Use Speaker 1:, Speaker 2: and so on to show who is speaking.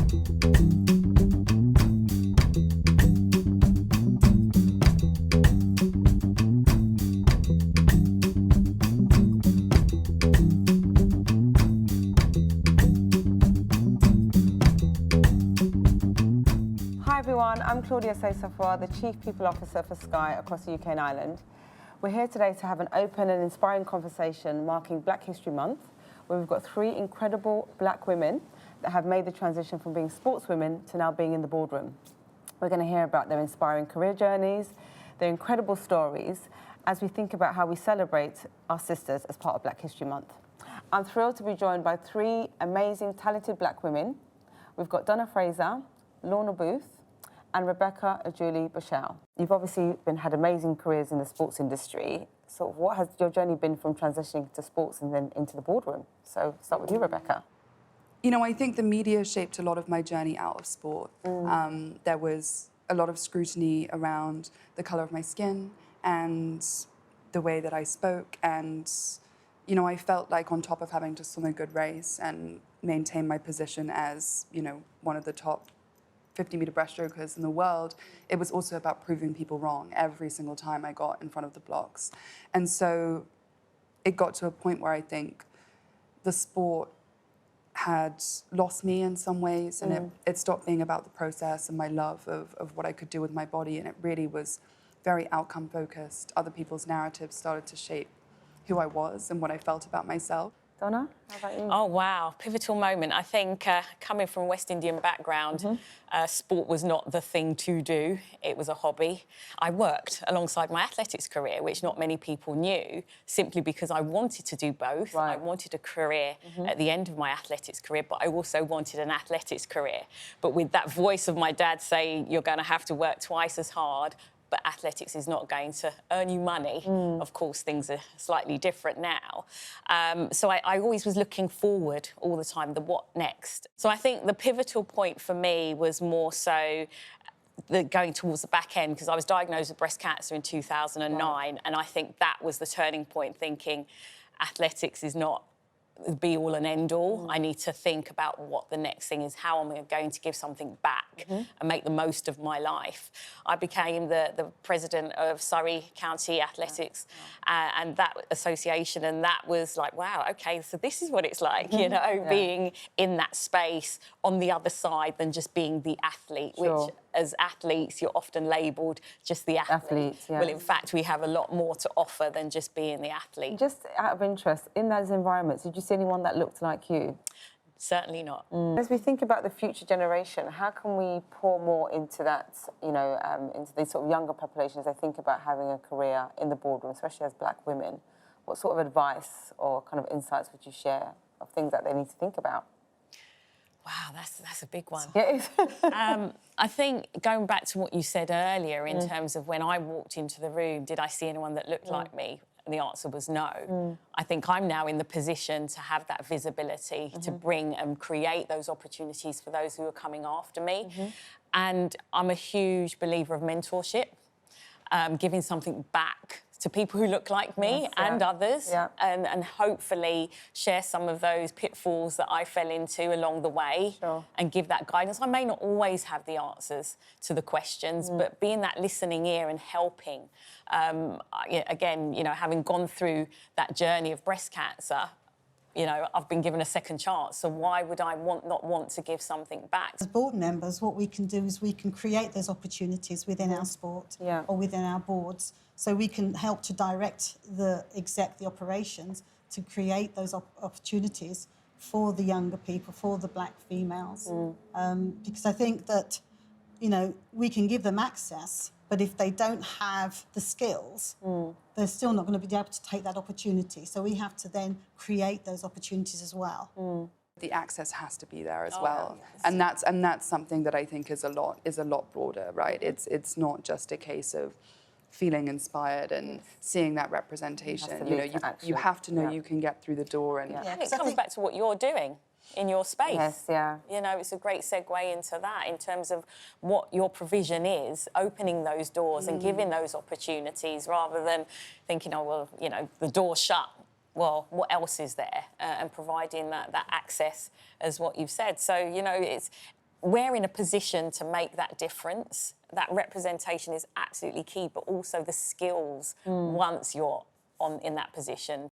Speaker 1: Hi everyone, I'm Claudia Osei-Nsafoah, the Chief People Officer for Sky across the UK and Ireland. We're here today to have an open and inspiring conversation marking Black History Month, where we've got 3 incredible black women that have made the transition from being sportswomen to now being in the boardroom. We're going to hear about their inspiring career journeys, their incredible stories, as we think about how we celebrate our sisters as part of Black History Month. I'm thrilled to be joined by 3 amazing, talented black women. We've got Donna Fraser, Lorna Boothe, and Rebecca Ajulu-Bushell. You've obviously had amazing careers in the sports industry. So what has your journey been from transitioning to sports and then into the boardroom? So start with you, Rebecca.
Speaker 2: You know, I think the media shaped a lot of my journey out of sport. There was a lot of scrutiny around the colour of my skin and the way that I spoke. And, you know, I felt like on top of having to swim a good race and maintain my position as, you know, one of the top 50-metre breaststrokers in the world, it was also about proving people wrong every single time I got in front of the blocks. And so it got to a point where I think the sport had lost me in some ways, and it stopped being about the process and my love of what I could do with my body, and it really was very outcome focused. Other people's narratives started to shape who I was and what I felt about myself.
Speaker 1: Donna, how about you?
Speaker 3: Oh, wow. Pivotal moment. I think coming from a West Indian background, sport was not the thing to do. It was a hobby. I worked alongside my athletics career, which not many people knew, simply because I wanted to do both.
Speaker 1: Right.
Speaker 3: I wanted a career at the end of my athletics career, but I also wanted an athletics career. But with that voice of my dad saying, you're going to have to work twice as hard, but athletics is not going to earn you money. Of course, things are slightly different now. So I always was looking forward all the time, the what next. So I think the pivotal point for me was more so going towards the back end, because I was diagnosed with breast cancer in 2009, and I think that was the turning point, thinking athletics is not the be-all and end-all. I need to think about what the next thing is, how am I going to give something back and make the most of my life. I became the president of Surrey County Athletics and that association, and that was like, wow, OK, so this is what it's like, you know, being in that space on the other side than just being the athlete, which as athletes, you're often labelled just the athlete. Well, in fact, we have a lot more to offer than just being the athlete.
Speaker 1: Just out of interest, in those environments, did you see anyone that looked like you?
Speaker 3: Certainly not.
Speaker 1: As we think about the future generation, how can we pour more into that, you know, into these sort of younger populations? They think about having a career in the boardroom, especially as black women. What sort of advice or kind of insights would you share of things that they need to think about?
Speaker 3: Wow, that's a big one.
Speaker 1: Yeah, it is.
Speaker 3: I think going back to what you said earlier in terms of when I walked into the room, did I see anyone that looked like me? And the answer was no. I think I'm now in the position to have that visibility, to bring and create those opportunities for those who are coming after me. And I'm a huge believer of mentorship, giving something back to people who look like me and others, and hopefully share some of those pitfalls that I fell into along the way and give that guidance. I may not always have the answers to the questions, but being that listening ear and helping. Again, you know, having gone through that journey of breast cancer, you know, I've been given a second chance, so why would I not want to give something back?
Speaker 4: As board members, what we can do is we can create those opportunities within our sport or within our boards, so we can help to direct the operations to create those opportunities for the younger people, for the black females. Because I think that, you know, we can give them access, but if they don't have the skills, they're still not going to be able to take that opportunity. So we have to then create those opportunities as well.
Speaker 2: The access has to be there as well, and that's something that I think is a lot broader, right? It's not just a case of feeling inspired and seeing that representation. You know, you have to know you can get through the door, and
Speaker 3: it comes back to what you're doing in your space.
Speaker 1: Yes, yeah.
Speaker 3: You know, it's a great segue into that in terms of what your provision is, opening those doors and giving those opportunities rather than thinking, oh, well, you know, the door's shut. Well, what else is there? And providing that access as what you've said. So, you know, we're in a position to make that difference. That representation is absolutely key, but also the skills once you're in that position